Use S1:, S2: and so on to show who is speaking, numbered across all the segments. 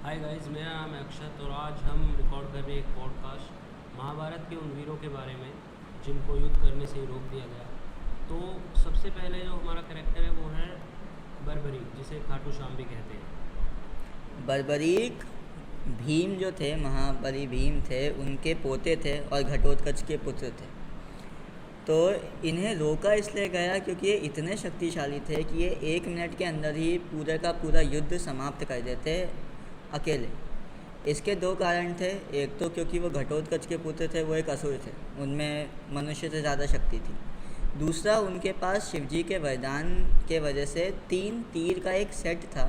S1: Hi guys, मेरा नाम है अक्षत और आज हम रिकॉर्ड कर रहे हैं एक पॉडकास्ट महाभारत के उन वीरों के बारे में जिनको युद्ध करने से ही रोक दिया गया। तो सबसे पहले जो हमारा कैरेक्टर है वो है बर्बरीक, जिसे खाटू श्याम भी कहते हैं।
S2: बर्बरीक भीम जो थे, महाबली भीम थे, उनके पोते थे और घटोत्कच के पुत्र थे। तो इन्हें रोका इसलिए गया क्योंकि ये इतने शक्तिशाली थे कि ये 1 मिनट के अंदर ही पूरे का पूरा युद्ध समाप्त कर देते अकेले। इसके 2 कारण थे। एक तो क्योंकि वो घटोत्कच के पुत्र थे, वो एक असुर थे, उनमें मनुष्य से ज़्यादा शक्ति थी। दूसरा, उनके पास शिवजी के वरदान के वजह से 3 तीर का एक सेट था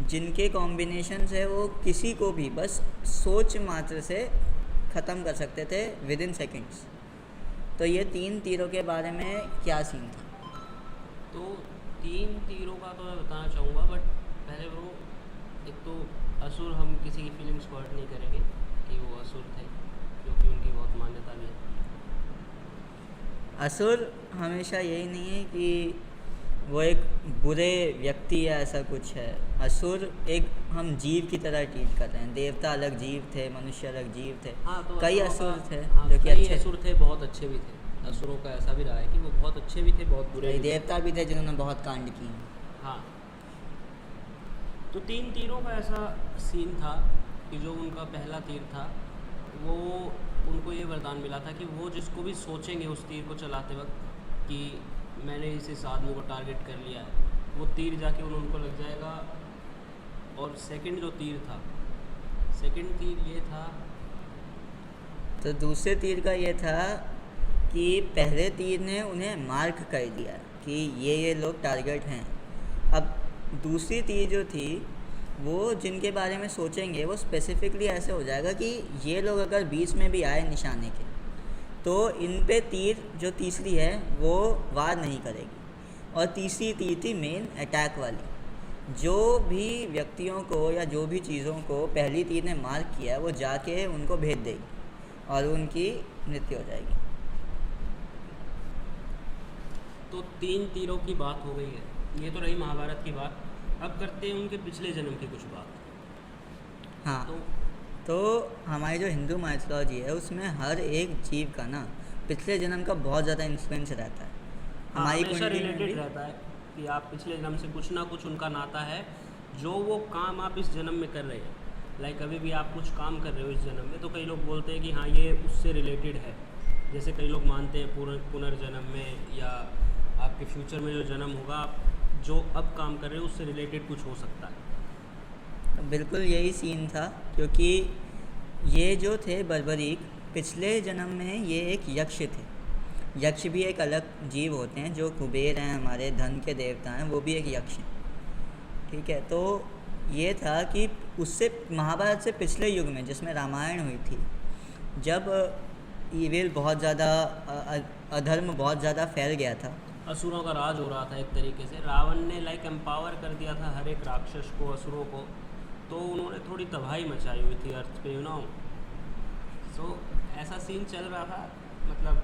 S2: जिनके कॉम्बिनेशन से वो किसी को भी बस सोच मात्र से ख़त्म कर सकते थे विद इन सेकेंड्स। तो ये 3 तीरों के बारे में क्या सीन था?
S1: तो 3 तीरों का तो मैं बताना चाहूँगा, बट पहले वो एक तो असुर, हम किसी की फीलिंग्स को हर्ट नहीं करेंगे कि वो असुर थे, क्योंकि उनकी बहुत मान्यता भी है।
S2: असुर हमेशा यही नहीं है कि वो एक बुरे व्यक्ति या ऐसा कुछ है। असुर एक हम जीव की तरह ट्रीट कर रहे हैं। देवता अलग जीव थे, मनुष्य अलग जीव थे।
S1: हाँ, तो
S2: कई
S1: असुरों
S2: असुर
S1: का
S2: थे
S1: हाँ,
S2: जो कि
S1: कई
S2: अच्छे
S1: असुर थे, बहुत अच्छे भी थे। असुरों का ऐसा भी रहा है कि वो बहुत अच्छे भी थे, बहुत बुरे
S2: कई
S1: भी थे।
S2: देवता भी थे जिन्होंने बहुत कांड किए।
S1: हाँ, तो 3 तीरों का ऐसा सीन था कि जो उनका पहला तीर था वो उनको ये वरदान मिला था कि वो जिसको भी सोचेंगे उस तीर को चलाते वक्त कि मैंने इस आदमी को टारगेट कर लिया है, वो तीर जाके उनको लग जाएगा। और सेकंड जो तीर था, सेकंड तीर ये था।
S2: तो दूसरे तीर का ये था कि पहले तीर ने उन्हें मार्क कर दिया कि ये लोग टारगेट हैं। अब दूसरी तीर जो थी वो जिनके बारे में सोचेंगे वो स्पेसिफिकली ऐसे हो जाएगा कि ये लोग अगर बीच में भी आए निशाने के तो इन पे तीर जो तीसरी है वो वार नहीं करेगी। और तीसरी तीर थी मेन अटैक वाली। जो भी व्यक्तियों को या जो भी चीज़ों को पहली तीर ने मार्क किया है वो जाके उनको भेज देगी और उनकी मृत्यु हो जाएगी।
S1: तो 3 तीरों की बात हो गई है, ये तो रही महाभारत की बात। अब करते हैं उनके पिछले जन्म की कुछ बात।
S2: हाँ,
S1: तो
S2: तो हमारी जो हिंदू माइथोलॉजी है उसमें हर एक जीव का ना पिछले जन्म का बहुत ज़्यादा इन्फ्लुएंस रहता है।
S1: हाँ,
S2: हमारी
S1: हमेशा
S2: कुंडली में भी
S1: रिलेटेड रहता है कि आप पिछले जन्म से कुछ ना कुछ उनका नाता है, जो वो काम आप इस जन्म में कर रहे हैं। लाइक अभी भी आप कुछ काम कर रहे हो इस जन्म में, तो कई लोग बोलते हैं कि हाँ ये उससे रिलेटेड है। जैसे कई लोग मानते हैं पुनर्जन्म में या आपके फ्यूचर में जो जन्म होगा, आप जो अब काम कर रहे हो उससे रिलेटेड कुछ हो सकता है।
S2: बिल्कुल यही सीन था क्योंकि ये जो थे बर्बरीक पिछले जन्म में ये एक यक्ष थे। यक्ष भी एक अलग जीव होते हैं। जो कुबेर हैं, हमारे धन के देवता हैं, वो भी एक यक्ष हैं। ठीक है, तो ये था कि उससे महाभारत से पिछले युग में जिसमें रामायण हुई थी, जब ईविल बहुत ज़्यादा अधर्म बहुत ज़्यादा फैल गया था,
S1: असुरों का राज हो रहा था एक तरीके से। रावण ने लाइक एम्पावर कर दिया था हर एक राक्षस को, असुरों को। तो उन्होंने थोड़ी तबाही मचाई हुई थी अर्थ पे, सो ऐसा सीन चल रहा था। मतलब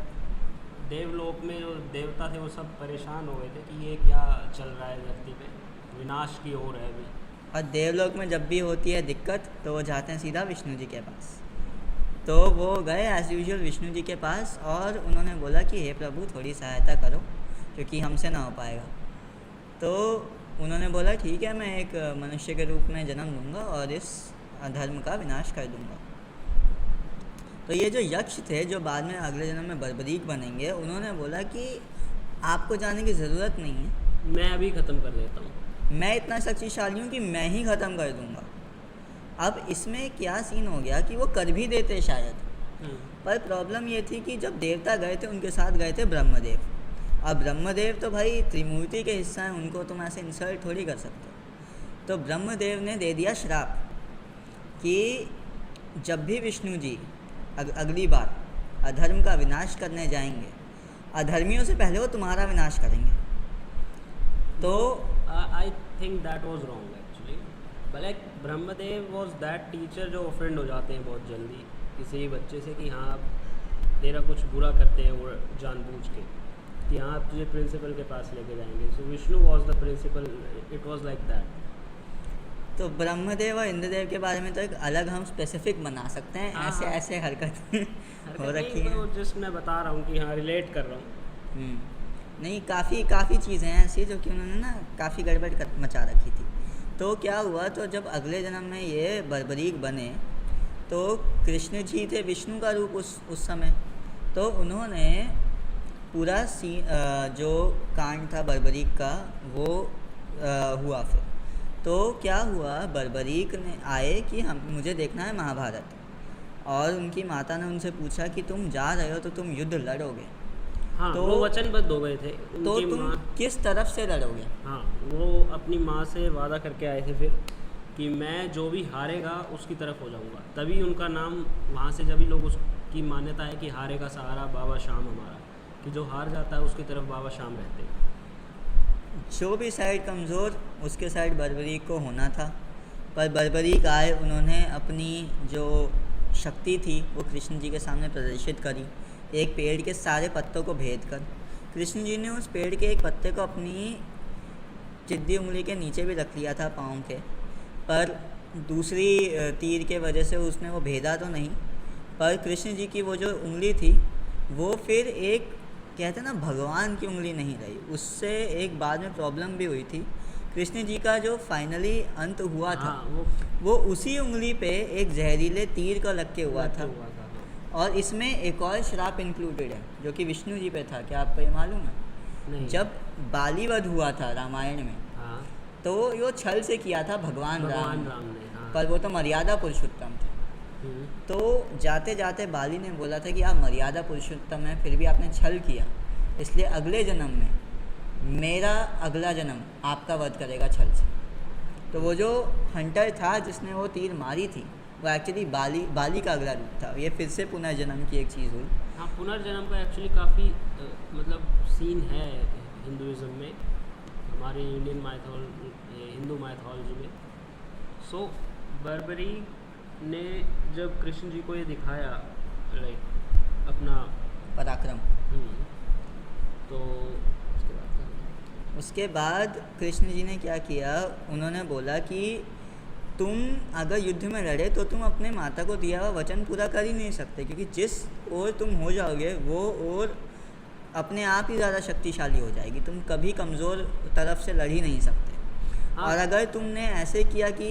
S1: देवलोक में जो देवता थे वो सब परेशान हो गए थे कि ये क्या चल रहा है धरती पे, विनाश की ओर है अभी।
S2: और देवलोक में जब भी होती है दिक्कत तो वो जाते हैं सीधा विष्णु जी के पास। तो वो गए एज यूजुअल विष्णु जी के पास और उन्होंने बोला कि हे प्रभु थोड़ी सहायता करो क्योंकि हमसे ना हो पाएगा। तो उन्होंने बोला ठीक है, मैं एक मनुष्य के रूप में जन्म लूँगा और इस अधर्म का विनाश कर दूँगा। तो ये जो यक्ष थे जो बाद में अगले जन्म में बर्बरीक बनेंगे, उन्होंने बोला कि आपको जाने की ज़रूरत नहीं है,
S1: मैं अभी ख़त्म कर देता हूँ।
S2: मैं इतना शक्तिशाली हूँ कि मैं ही ख़त्म कर दूँगा। अब इसमें क्या सीन हो गया कि वो कर भी देते शायद, पर प्रॉब्लम ये थी कि जब देवता गए थे उनके साथ गए थे ब्रह्मदेव। अब ब्रह्मदेव तो भाई त्रिमूर्ति के हिस्सा हैं, उनको तुम ऐसे इंसल्ट थोड़ी कर सकते हो। तो ब्रह्मदेव ने दे दिया श्राप कि जब भी विष्णु जी अगली बार अधर्म का विनाश करने जाएंगे, अधर्मियों से पहले वो तुम्हारा विनाश करेंगे। तो
S1: I think that was wrong actually. Like Brahmadev was that teacher जो ऑफेंड हो जाते हैं बहुत जल्दी किसी बच्चे से कि हाँ तेरा कुछ बुरा करते हैं वो जानबूझ के, कि हाँ आप तुझे प्रिंसिपल के पास लेके जाएंगे। So Vishnu was the principal, it was like that.
S2: तो ब्रह्मदेव और इंद्रदेव के बारे में तो एक अलग हम स्पेसिफिक बना सकते हैं,
S1: हाँ,
S2: ऐसे
S1: हाँ।
S2: ऐसे हरकत हो
S1: हरकत
S2: रखी
S1: नहीं,
S2: है।
S1: वो जस्ट मैं बता रहा हूँ कि हाँ रिलेट कर रहा हूँ।
S2: नहीं, काफ़ी काफ़ी चीज़ें हैं ऐसी जो कि उन्होंने ना काफ़ी गड़बड़ मचा रखी थी। तो क्या हुआ, तो जब अगले जन्म में ये बर्बरीक बने तो कृष्ण जी थे विष्णु का रूप उस समय। तो उन्होंने पूरा जो कांड था बर्बरीक का वो हुआ। फिर तो क्या हुआ, बर्बरीक ने आए कि हम मुझे देखना है महाभारत, और उनकी माता ने उनसे पूछा कि तुम जा रहे हो तो तुम युद्ध लड़ोगे,
S1: हाँ,
S2: तो
S1: वो वचनबद्ध हो गए थे
S2: तो
S1: उनकी
S2: तुम
S1: माँ।
S2: किस तरफ से लड़ोगे।
S1: हाँ, वो अपनी माँ से वादा करके आए थे फिर कि मैं जो भी हारेगा उसकी तरफ हो जाऊंगा। तभी उनका नाम वहाँ से, जब भी लोग उसकी मान्यता है कि हारे का सहारा बाबा श्याम हमारा, कि जो हार जाता है उसकी तरफ बाबा श्याम रहते हैं।
S2: जो भी साइड कमज़ोर उसके साइड बर्बरीक को होना था, पर बर्बरीक आए, उन्होंने अपनी जो शक्ति थी वो कृष्ण जी के सामने प्रदर्शित करी, एक पेड़ के सारे पत्तों को भेद कर। कृष्ण जी ने उस पेड़ के एक पत्ते को अपनी चिद्दी उंगली के नीचे भी रख लिया था, पाँव के, पर दूसरी तीर के वजह से उसने वो भेदा तो नहीं, पर कृष्ण जी की वो जो उंगली थी वो फिर एक, कहते हैं ना, भगवान की उंगली नहीं रही। उससे एक बाद में प्रॉब्लम भी हुई थी। कृष्ण जी का जो फाइनली अंत हुआ था
S1: हाँ,
S2: वो उसी उंगली पे एक जहरीले तीर का लग के हुआ था।
S1: हाँ।
S2: और इसमें एक और श्राप इंक्लूडेड है जो कि विष्णु जी पे था। क्या आपको ये मालूम है?
S1: नहीं।
S2: जब बाली वध हुआ था रामायण में,
S1: हाँ,
S2: तो वो छल से किया था भगवान राम ने,
S1: राम ने, हाँ।
S2: पर वो तो मर्यादा पुरुषोत्तम थे।
S1: हम्म,
S2: तो जाते जाते बाली ने बोला था कि आप मर्यादा पुरुषोत्तम हैं, फिर भी आपने छल किया, इसलिए अगले जन्म में मेरा अगला जन्म आपका वध करेगा छल से। तो वो जो हंटर था जिसने वो तीर मारी थी वो एक्चुअली बाली का अगला रूप था। ये फिर से पुनर्जन्म की एक चीज़ हुई।
S1: हाँ, पुनर्जन्म का एक्चुअली काफ़ी मतलब सीन है हिंदुइज्म में, हमारे इंडियन हिंदू माइथोलॉजी में। सो बर्बरी ने जब कृष्ण जी को ये दिखाया, लाइक अपना
S2: पराक्रम।
S1: तो उसके बाद क्या हुआ?
S2: उसके बाद कृष्ण जी ने क्या किया, उन्होंने बोला कि तुम अगर युद्ध में लड़े तो तुम अपने माता को दिया हुआ वचन पूरा कर ही नहीं सकते, क्योंकि जिस ओर तुम हो जाओगे वो ओर अपने आप ही ज़्यादा शक्तिशाली हो जाएगी। तुम कभी कमज़ोर तरफ से लड़ ही नहीं सकते।
S1: हाँ।
S2: और अगर तुमने ऐसे किया कि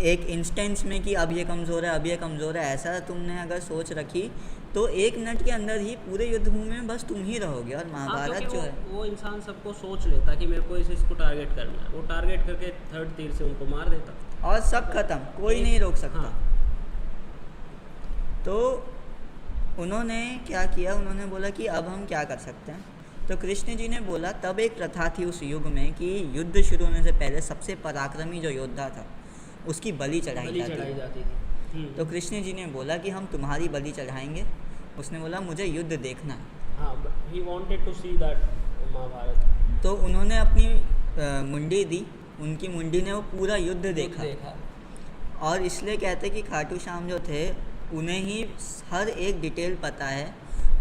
S2: एक इंस्टेंस में कि अब ये कमज़ोर है, अब ये कमज़ोर है, ऐसा तुमने अगर सोच रखी तो 1 मिनट के अंदर ही पूरे युद्ध भूमि में बस तुम ही रहोगे। और महाभारत
S1: क्योंकि
S2: जो है
S1: वो इंसान सबको सोच लेता कि मेरे को इसको टारगेट करना है, वो टारगेट करके थर्ड तीर से उनको मार देता
S2: और सब खत्म, कोई नहीं रोक सकता।
S1: हाँ।
S2: तो उन्होंने क्या किया, उन्होंने बोला कि अब हम क्या कर सकते हैं। तो कृष्ण जी ने बोला, तब एक प्रथा थी उस युग में कि युद्ध शुरू होने से पहले सबसे पराक्रमी जो योद्धा था उसकी बलि चढ़ाई जाती थी। तो कृष्ण जी ने बोला कि हम तुम्हारी बलि चढ़ाएंगे। उसने बोला मुझे युद्ध देखना है।
S1: हाँ, he wanted to see that Mahabharat.
S2: तो उन्होंने अपनी मुंडी दी, उनकी मुंडी ने वो पूरा युद्ध देखा। और इसलिए कहते कि खाटू श्याम जो थे उन्हें ही हर एक डिटेल पता है,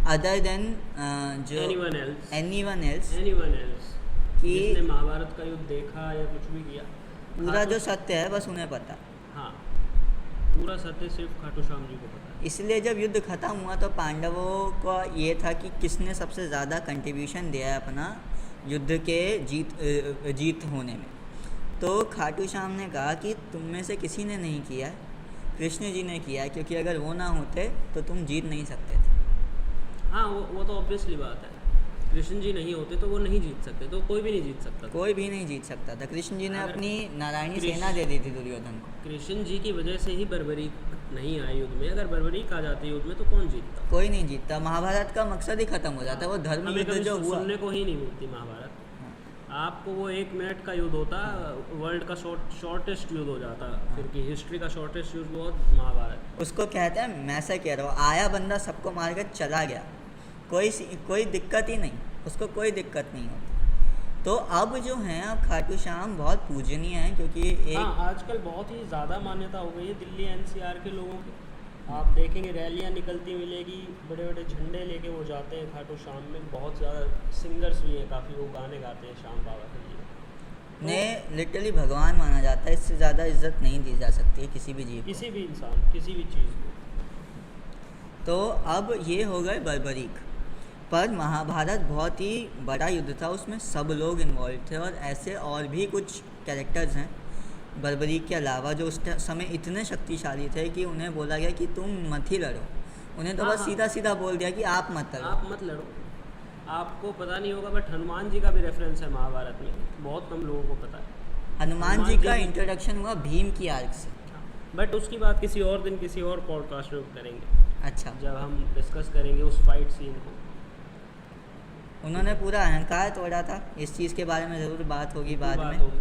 S2: अदर देन जो एनीवन एल्स कि
S1: जिसने महाभारत का युद्ध देखा या कुछ भी किया,
S2: पूरा जो सत्य है बस उन्हें पता।
S1: हाँ, पूरा सत्य सिर्फ खाटू श्याम जी को पता है।
S2: इसलिए जब युद्ध खत्म हुआ तो पांडवों का ये था कि किसने सबसे ज़्यादा कंट्रीब्यूशन दिया है अपना युद्ध के जीत होने में। तो खाटू श्याम ने कहा कि तुम में से किसी ने नहीं किया है, कृष्ण जी ने किया है, क्योंकि अगर वो ना होते तो तुम जीत नहीं सकते थे।
S1: हाँ, वो तो ऑब्वियसली बात है, कृष्ण जी नहीं होते तो वो नहीं जीत सकते, तो कोई भी नहीं जीत सकता था।
S2: कोई भी नहीं जीत सकता था। कृष्ण जी ने
S1: अगर
S2: अपनी नारायणी सेना दे दी थी दुर्योधन को।
S1: कृष्ण जी की वजह से ही बर्बरी नहीं आए युद्ध में। अगर बर्बरी आ जाती युद्ध में तो कौन जीतता?
S2: कोई नहीं जीतता। महाभारत का मकसद ही खत्म हो जाता। वो धर्म
S1: हमें
S2: युद्ध
S1: कभी
S2: जो हुआ,
S1: सुनने को ही नहीं मिलती महाभारत। आपको वो 1 मिनट का युद्ध होता, वर्ल्ड का शॉर्टेस्ट युद्ध हो जाता, फिर की हिस्ट्री का शॉर्टेस्ट युद्ध बहुत महाभारत।
S2: उसको कहते हैं, मैं ऐसा कह रहा हूँ, आया बंदा सबको मार कर चला गया, कोई दिक्कत ही नहीं, उसको कोई दिक्कत नहीं होती। तो अब जो हैं, अब खाटू श्याम बहुत पूजनीय हैं, क्योंकि एक
S1: हाँ, आजकल बहुत ही ज़्यादा मान्यता हो गई है दिल्ली एनसीआर के लोगों की। आप देखेंगे रैलियाँ निकलती मिलेगी, बड़े बड़े झंडे लेके वो जाते हैं खाटू श्याम में। बहुत ज़्यादा सिंगर्स भी हैं, काफ़ी वो गाने गाते हैं श्याम बाबा के लिए।
S2: ने लिटरली भगवान माना जाता है, इससे ज़्यादा इज्जत नहीं दी जा सकती है किसी भी जीव को।
S1: किसी भी इंसान, किसी भी चीज़ को।
S2: तो अब ये हो गए बर्बरीक, पर महाभारत बहुत ही बड़ा युद्ध था, उसमें सब लोग इन्वॉल्व थे और ऐसे और भी कुछ कैरेक्टर्स हैं बर्बरीक के अलावा जो उस समय इतने शक्तिशाली थे कि उन्हें बोला गया कि तुम मत ही लड़ो। उन्हें तो
S1: हाँ,
S2: बस
S1: हाँ।
S2: सीधा सीधा बोल दिया कि आप मत लड़ो।
S1: आप मत लड़ो। आपको पता नहीं होगा बट हनुमान जी का भी रेफरेंस है महाभारत में, बहुत कम लोगों को पता है।
S2: हनुमान जी का इंट्रोडक्शन हुआ भीम की आर्क से।
S1: बट उसकी बात किसी और दिन किसी और पॉडकास्ट में करेंगे,
S2: अच्छा,
S1: जब हम डिस्कस करेंगे उस फाइट सीन को।
S2: उन्होंने पूरा अहंकार तोड़ा था, इस चीज़ के बारे में ज़रूर बात होगी बाद में।
S1: होगी।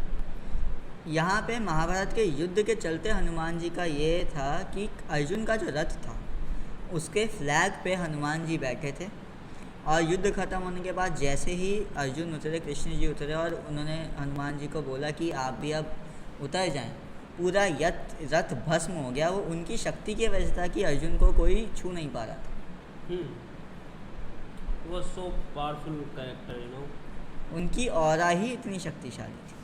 S2: यहाँ पे महाभारत के युद्ध के चलते हनुमान जी का ये था कि अर्जुन का जो रथ था उसके फ्लैग पे हनुमान जी बैठे थे और युद्ध खत्म होने के बाद जैसे ही अर्जुन उतरे, कृष्ण जी उतरे और उन्होंने हनुमान जी को बोला कि आप भी अब उतर जाएं, पूरा रथ भस्म हो गया। वो उनकी शक्ति की वजह से था कि अर्जुन को कोई छू नहीं पा रहा था।
S1: वो so powerful character, you know.
S2: उनकी ऑरा ही इतनी शक्तिशाली थी।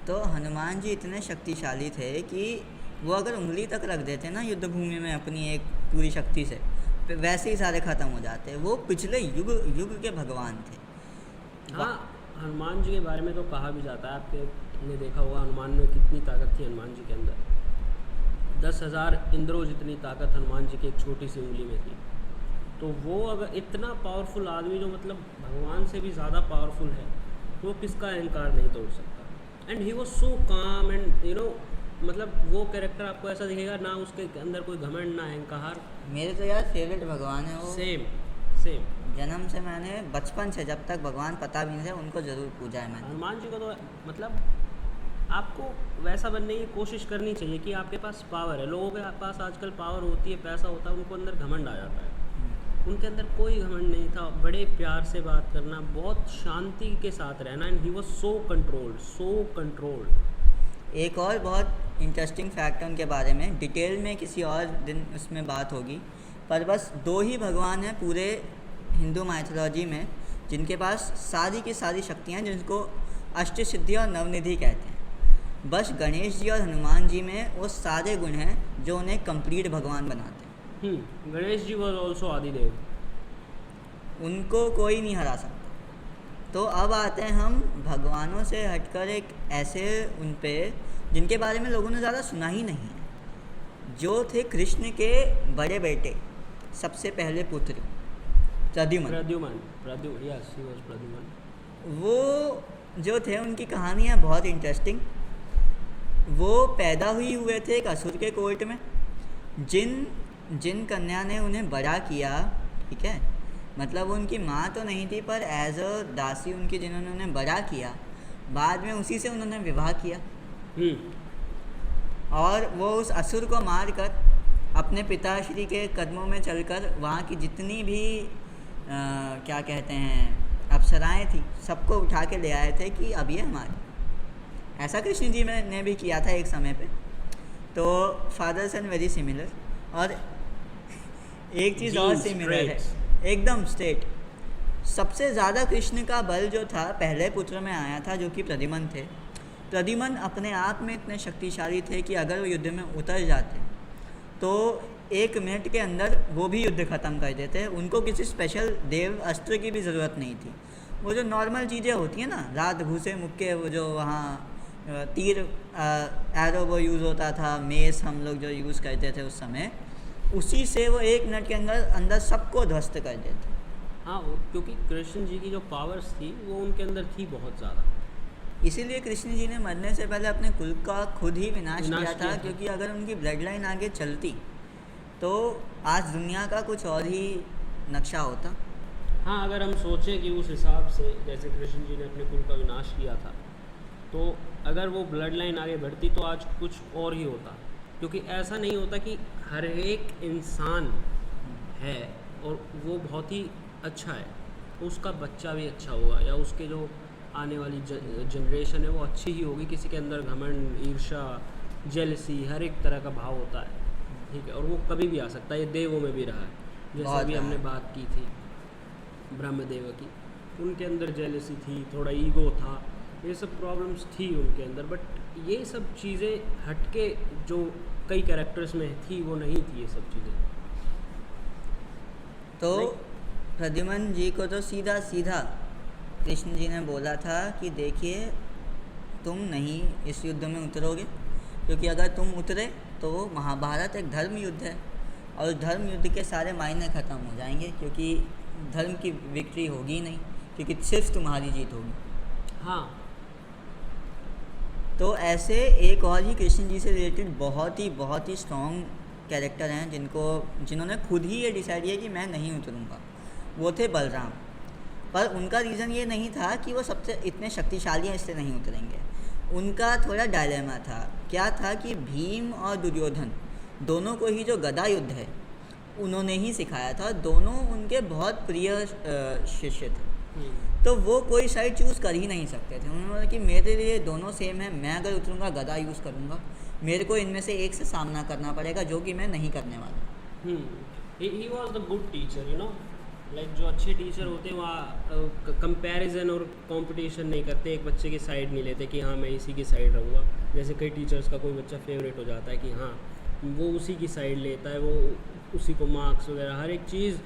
S2: तो हनुमान जी इतने शक्तिशाली थे कि वो अगर उंगली तक रख देते ना युद्ध भूमि में अपनी एक पूरी शक्ति से, तो वैसे ही सारे ख़त्म हो जाते। वो पिछले युग के भगवान थे।
S1: हाँ, हनुमान जी के बारे में तो कहा भी जाता है, आपने देखा होगा हनुमान में कितनी ताकत थी हनुमान जी के अंदर। 10,000 इंद्रों जितनी ताकत हनुमान जी की एक छोटी सी उंगली में थी। तो वो अगर इतना पावरफुल आदमी जो मतलब भगवान से भी ज़्यादा पावरफुल है, वो किसका अहंकार नहीं तोड़ सकता। एंड ही वॉज सो काम एंड यू नो, मतलब वो कैरेक्टर आपको ऐसा दिखेगा ना उसके अंदर कोई घमंड ना अहंकार।
S2: मेरे तो यार फेवरेट भगवान है वो।
S1: सेम।
S2: जन्म से मैंने बचपन से जब तक भगवान पता भी नहीं थे उनको ज़रूर पूजा है मैंने।
S1: हनुमान जी को तो मतलब आपको वैसा बनने की कोशिश करनी चाहिए कि आपके पास पावर है। लोगों के पास आजकल पावर होती है, पैसा होता है, उनको अंदर घमंड आ जाता है। उनके अंदर कोई घमंड नहीं था। बड़े प्यार से बात करना, बहुत शांति के साथ रहना, and he was so controlled.
S2: एक और बहुत इंटरेस्टिंग फैक्ट है उनके बारे में, डिटेल में किसी और दिन उसमें बात होगी, पर बस 2 ही भगवान हैं पूरे हिंदू माइथोलॉजी में जिनके पास सारी की सारी शक्तियाँ, जिनको अष्ट सिद्धि और नवनिधि कहते हैं। बस गणेश जी और हनुमान जी में वो सारे गुण हैं जो उन्हें कंप्लीट भगवान बनाते हैं।
S1: गणेश जी वॉज ऑल्सो आदिदेव,
S2: उनको कोई नहीं हरा सकता। तो अब आते हैं हम भगवानों से हटकर एक ऐसे उन पे जिनके बारे में लोगों ने ज़्यादा सुना ही नहीं है, जो थे कृष्ण के बड़े बेटे, सबसे पहले पुत्र Pradyumna.
S1: Yes, he was Pradyumna.
S2: वो जो थे उनकी कहानियाँ बहुत इंटरेस्टिंग। वो पैदा हुए थे एक असुर के कोर्ट में, जिन कन्या ने उन्हें बड़ा किया, ठीक है, मतलब वो उनकी माँ तो नहीं थी पर एज अ दासी उनकी, जिन्होंने उन्हें बड़ा किया, बाद में उसी से उन्होंने विवाह किया। और वो उस असुर को मार कर अपने पिताश्री के कदमों में चलकर वहाँ की जितनी भी क्या कहते हैं अप्सराएं थी, सबको उठा के ले आए थे कि अब ये हमारे। ऐसा कृष्ण जी ने भी किया था एक समय पे। तो फादर्स एंड वेरी सिमिलर। और एक चीज़ और सिमिलर है, एकदम स्ट्रेट। सबसे ज़्यादा कृष्ण का बल जो था पहले पुत्र में आया था, जो कि प्रद्युम्न थे। प्रद्युम्न अपने आप में इतने शक्तिशाली थे कि अगर वो युद्ध में उतर जाते तो 1 मिनट के अंदर वो भी युद्ध ख़त्म कर देते। उनको किसी स्पेशल देव अस्त्र की भी ज़रूरत नहीं थी। वो जो नॉर्मल चीज़ें होती हैं ना, रात घुसे मुक्के, वो जो वहाँ तीर एरो वो यूज़ होता था, मेस हम लोग जो यूज़ करते थे उस समय, उसी से वो 1 मिनट के अंदर सबको ध्वस्त कर देते।
S1: हाँ, क्योंकि कृष्ण जी की जो पावर्स थी वो उनके अंदर थी बहुत ज़्यादा।
S2: इसीलिए कृष्ण जी ने मरने से पहले अपने कुल का खुद ही विनाश किया था, क्योंकि अगर उनकी ब्लड लाइन आगे चलती तो आज दुनिया का कुछ और ही नक्शा होता।
S1: हाँ, अगर हम सोचें कि उस हिसाब से जैसे कृष्ण जी ने अपने कुल का विनाश किया था, तो अगर वो ब्लड लाइन आगे बढ़ती तो आज कुछ और ही होता। क्योंकि ऐसा नहीं होता कि हर एक इंसान है और वो बहुत ही अच्छा है तो उसका बच्चा भी अच्छा होगा, या उसके जो आने वाली जनरेशन है वो अच्छी ही होगी। किसी के अंदर घमंड, ईर्ष्या, जेलसी, हर एक तरह का भाव होता है, ठीक है, और वो कभी भी आ सकता है। ये देवों में भी रहा है, जैसे अभी हमने बात की थी ब्रह्मदेव की, उनके अंदर जेलसी थी, थोड़ा ईगो था, ये सब प्रॉब्लम्स थी उनके अंदर, बट ये सब चीज़ें हटके जो कई कैरेक्टर्स में थी वो नहीं थी ये सब चीज़ें।
S2: तो
S1: Like-
S2: प्रद्युम्न जी को तो सीधा सीधा कृष्ण जी ने बोला था कि देखिए तुम नहीं इस युद्ध में उतरोगे, क्योंकि अगर तुम उतरे तो महाभारत एक धर्म युद्ध है और धर्म युद्ध के सारे मायने ख़त्म हो जाएंगे, क्योंकि धर्म की विक्ट्री होगी ही नहीं, क्योंकि सिर्फ तुम्हारी जीत होगी।
S1: हाँ,
S2: तो ऐसे एक और ही कृष्ण जी से रिलेटेड बहुत ही स्ट्रॉन्ग कैरेक्टर हैं जिन्होंने खुद ही ये डिसाइड किया कि मैं नहीं उतरूँगा, वो थे बलराम। पर उनका रीज़न ये नहीं था कि वो सबसे इतने शक्तिशाली हैं इसलिए नहीं उतरेंगे। उनका थोड़ा डायलेमा था, क्या था कि भीम और दुर्योधन दोनों को ही जो गदा युद्ध है उन्होंने ही सिखाया था, दोनों उनके बहुत प्रिय शिष्य थे। तो वो कोई साइड चूज़ कर ही नहीं सकते थे। उन्होंने बोला कि मेरे लिए दोनों सेम है, मैं अगर उतरूँगा गदा यूज़ करूँगा, मेरे को इनमें से एक से सामना करना पड़ेगा, जो कि मैं नहीं करने वाला।
S1: He was the good teacher, you know, like जो अच्छे टीचर होते हैं वहाँ कंपैरिजन और कंपटीशन नहीं करते, एक बच्चे की साइड नहीं लेते कि हाँ मैं इसी की साइड रहूँगा। जैसे कई टीचर्स का कोई बच्चा फेवरेट हो जाता है कि हाँ वो उसी की साइड लेता है, वो उसी को मार्क्स वगैरह हर एक चीज़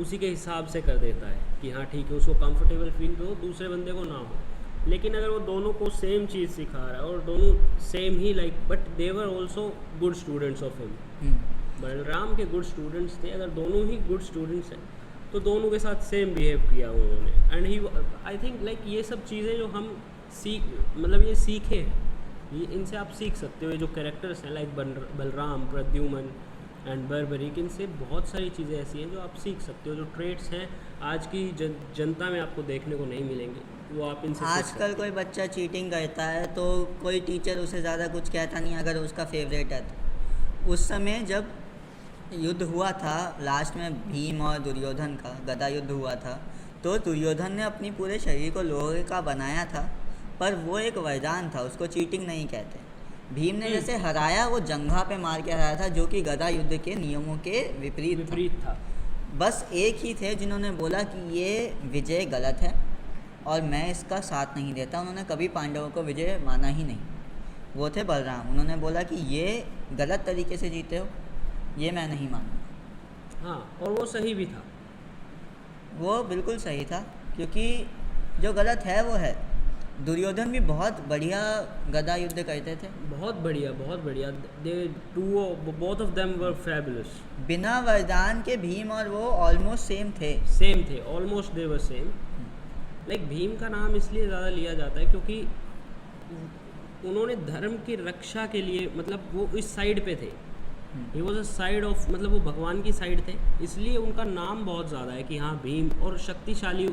S1: उसी के हिसाब से कर देता है कि हाँ ठीक है, उसको कंफर्टेबल फील हो, दूसरे बंदे को ना हो। लेकिन अगर वो दोनों को सेम चीज़ सिखा रहा है और दोनों same he like, but they were also good students of him. Balram के गुड स्टूडेंट्स थे, अगर दोनों ही गुड स्टूडेंट्स हैं तो दोनों के साथ सेम बिहेव किया उन्होंने। And he I think like ये सब चीज़ें जो हम ये सीखे हैं, ये इनसे आप सीख सकते हो। ये जो कैरेक्टर्स हैं लाइक बलराम, प्रद्युम्न एंड बर्बरीक, इनसे बहुत सारी चीज़ें ऐसी हैं जो आप सीख सकते हो, जो ट्रेट्स हैं आज की जनता में आपको देखने को नहीं मिलेंगे, वो आप इनसे सीख सकते
S2: आजकल
S1: हो।
S2: कोई बच्चा चीटिंग करता है तो कोई टीचर उसे ज़्यादा कुछ कहता नहीं अगर उसका फेवरेट है तो। उस समय जब युद्ध हुआ था लास्ट में भीम और दुर्योधन का गदा युद्ध हुआ था, तो दुर्योधन ने अपनी पूरे शरीर को लोहे का बनाया था, पर वो एक वरदान था, उसको चीटिंग नहीं कहते। भीम ने जैसे हराया, वो जंघा पे मार के हराया था, जो कि गदा युद्ध के नियमों के विपरीत था। बस एक ही थे जिन्होंने बोला कि ये विजय गलत है और मैं इसका साथ नहीं देता। उन्होंने कभी पांडवों को विजय माना ही नहीं, वो थे बलराम। उन्होंने बोला कि ये गलत तरीके से जीते हो, ये मैं नहीं मानूंगा।
S1: हाँ, और वो सही भी था।
S2: वो बिल्कुल सही था, क्योंकि जो गलत है वो है। दुर्योधन भी बहुत बढ़िया गदा युद्ध करते थे,
S1: बहुत बढ़िया, बहुत बढ़िया। They both of them were fabulous.
S2: बिना वरदान के भीम और वो ऑलमोस्ट सेम थे।
S1: Almost they were same. Like Bhim का नाम इसलिए ज़्यादा लिया जाता है क्योंकि उन्होंने धर्म की रक्षा के लिए, मतलब वो इस साइड पे थे, he was a side of, मतलब वो भगवान की साइड थे, इसलिए उनका नाम बहुत ज़्यादा है कि हाँ भीम, और शक्तिशाली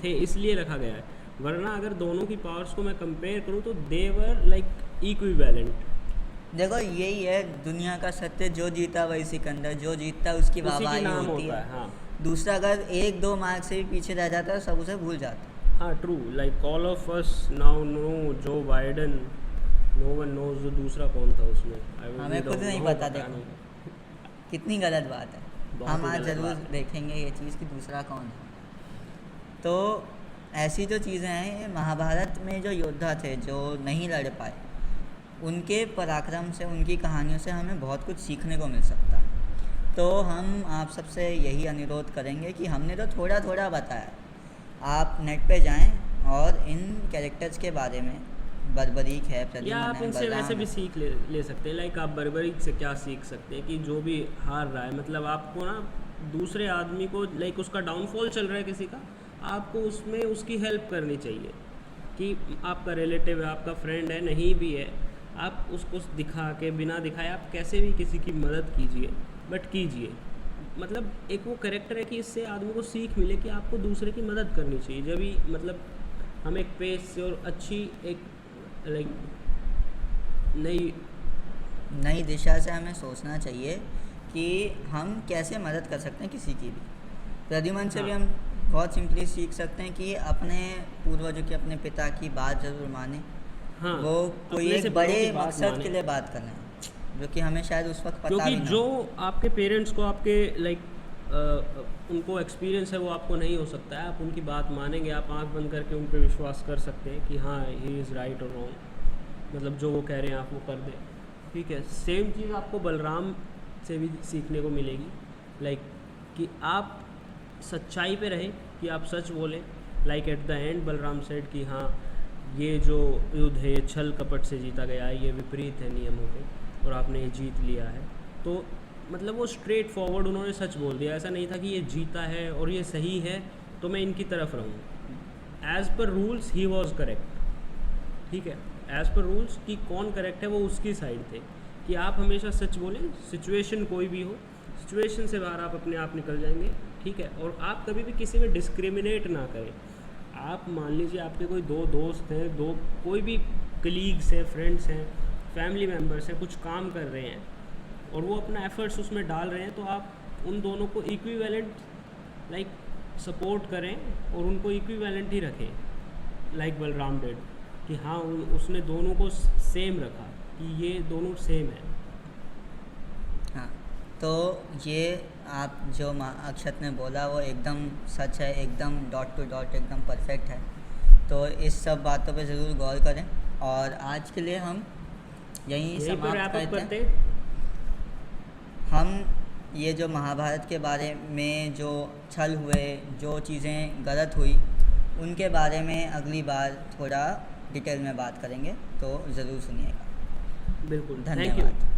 S1: थे इसलिए रखा गया है। वरना अगर दोनों की पावर्स को मैं कंपेयर करूँ तो दे वर लाइक इक्विवेलेंट।
S2: देखो यही है दुनिया का सत्य, जो जीता वही सिकंदर, जो जीतता उसकी वाहवाही होती है।
S1: हाँ,
S2: दूसरा अगर 1-2 मार्क से भी पीछे रह जाता है सब उसे भूल जाता है।
S1: हाँ, true. Like all of us now know Joe Biden, no one knows जो दूसरा कौन था उसमें।
S2: हमें खुद नहीं पता। देखो कितनी गलत बात है।
S1: बहुत
S2: हम
S1: ही
S2: आज
S1: गलत
S2: ज़रूर
S1: बात है।
S2: देखेंगे ये चीज़ कि दूसरा कौन है। तो ऐसी जो चीज़ें हैं, ये महाभारत में जो योद्धा थे जो नहीं लड़ पाए, उनके पराक्रम से, उनकी कहानियों से हमें बहुत कुछ सीखने को मिल सकता है। तो हम आप सबसे यही अनुरोध करेंगे कि हमने तो थोड़ा थोड़ा बताया, आप नेट पे जाएं और इन कैरेक्टर्स के बारे में, बर्बरीक है,
S1: या
S2: प्रद्युम्न
S1: आप
S2: है,
S1: इनसे
S2: बलराम
S1: वैसे भी
S2: है।
S1: सीख ले सकते हैं। लाइक आप बर्बरीक से क्या सीख सकते हैं कि जो भी हार रहा है, मतलब आपको ना दूसरे आदमी को, लाइक उसका डाउनफॉल चल रहा है किसी का, आपको उसमें उसकी हेल्प करनी चाहिए। कि आपका रिलेटिव है, आपका फ्रेंड है, नहीं भी है, आप उसको दिखा के, बिना दिखाए आप कैसे भी किसी की मदद कीजिए, बट कीजिए। मतलब एक वो कैरेक्टर है कि इससे आदमी को सीख मिले कि आपको दूसरे की मदद करनी चाहिए। जब भी मतलब हम एक पेज से और अच्छी एक लाइक
S2: नई दिशा से हमें सोचना चाहिए कि हम कैसे मदद कर सकते हैं किसी की भी। प्रद्युम्न से भी
S1: हाँ।
S2: हम बहुत सिंपली सीख सकते हैं कि अपने पूर्वजों की, अपने पिता की बात ज़रूर माने।
S1: हाँ,
S2: वो कोई
S1: अपने से
S2: एक
S1: बड़ों
S2: बड़े
S1: की बात
S2: मकसद
S1: माने।
S2: के लिए बात कर रहे हैं, जो कि हमें शायद उस वक्त पता भी
S1: क्योंकि
S2: ना
S1: जो
S2: हो।
S1: आपके पेरेंट्स को आपके लाइक उनको एक्सपीरियंस है वो आपको नहीं हो सकता है, आप उनकी बात मानेंगे, आप आंख बंद करके उन पे विश्वास कर सकते हैं कि हाँ ही इज़ राइट और रॉन्ग, मतलब जो वो कह रहे हैं आप वो कर दें, ठीक है। सेम चीज़ आपको बलराम से भी सीखने को मिलेगी, लाइक कि आप सच्चाई पे रहें, कि आप सच बोलें। Like at the end Balram said कि हाँ ये जो युद्ध है ये छल कपट से जीता गया है, ये विपरीत है नियमों के और आपने ये जीत लिया है। तो मतलब वो स्ट्रेट फॉरवर्ड उन्होंने सच बोल दिया, ऐसा नहीं था कि ये जीता है और ये सही है तो मैं इनकी तरफ रहूँ। As per rules he was correct, ठीक है, एज़ पर रूल्स कि कौन करेक्ट है वो उसकी साइड थे, कि आप हमेशा सच बोलें, सिचुएशन कोई भी हो, सिचुएशन से बाहर आप अपने आप निकल जाएंगे, ठीक है। और आप कभी भी किसी में डिस्क्रिमिनेट ना करें। आप मान लीजिए आपके कोई दो दोस्त हैं, दो कोई भी कलीग्स हैं, फ्रेंड्स हैं, फैमिली मेम्बर्स हैं, कुछ काम कर रहे हैं और वो अपना एफर्ट्स उसमें डाल रहे हैं, तो आप उन दोनों को इक्विवेलेंट लाइक सपोर्ट करें और उनको इक्विवेलेंट ही रखें, लाइक बलराम डिड, कि हाँ उसने दोनों को सेम रखा कि ये दोनों सेम है।
S2: हाँ, तो ये आप जो अक्षत ने बोला वो एकदम सच है, एकदम डॉट टू डॉट एकदम परफेक्ट है। तो इस सब बातों पे ज़रूर गौर करें और आज के लिए हम यहीं समाप्त करते हैं। हम ये जो महाभारत के बारे में जो छल हुए, जो चीज़ें गलत हुई, उनके बारे में अगली बार थोड़ा डिटेल में बात करेंगे, तो ज़रूर सुनिएगा।
S1: बिल्कुल,
S2: धन्यवाद।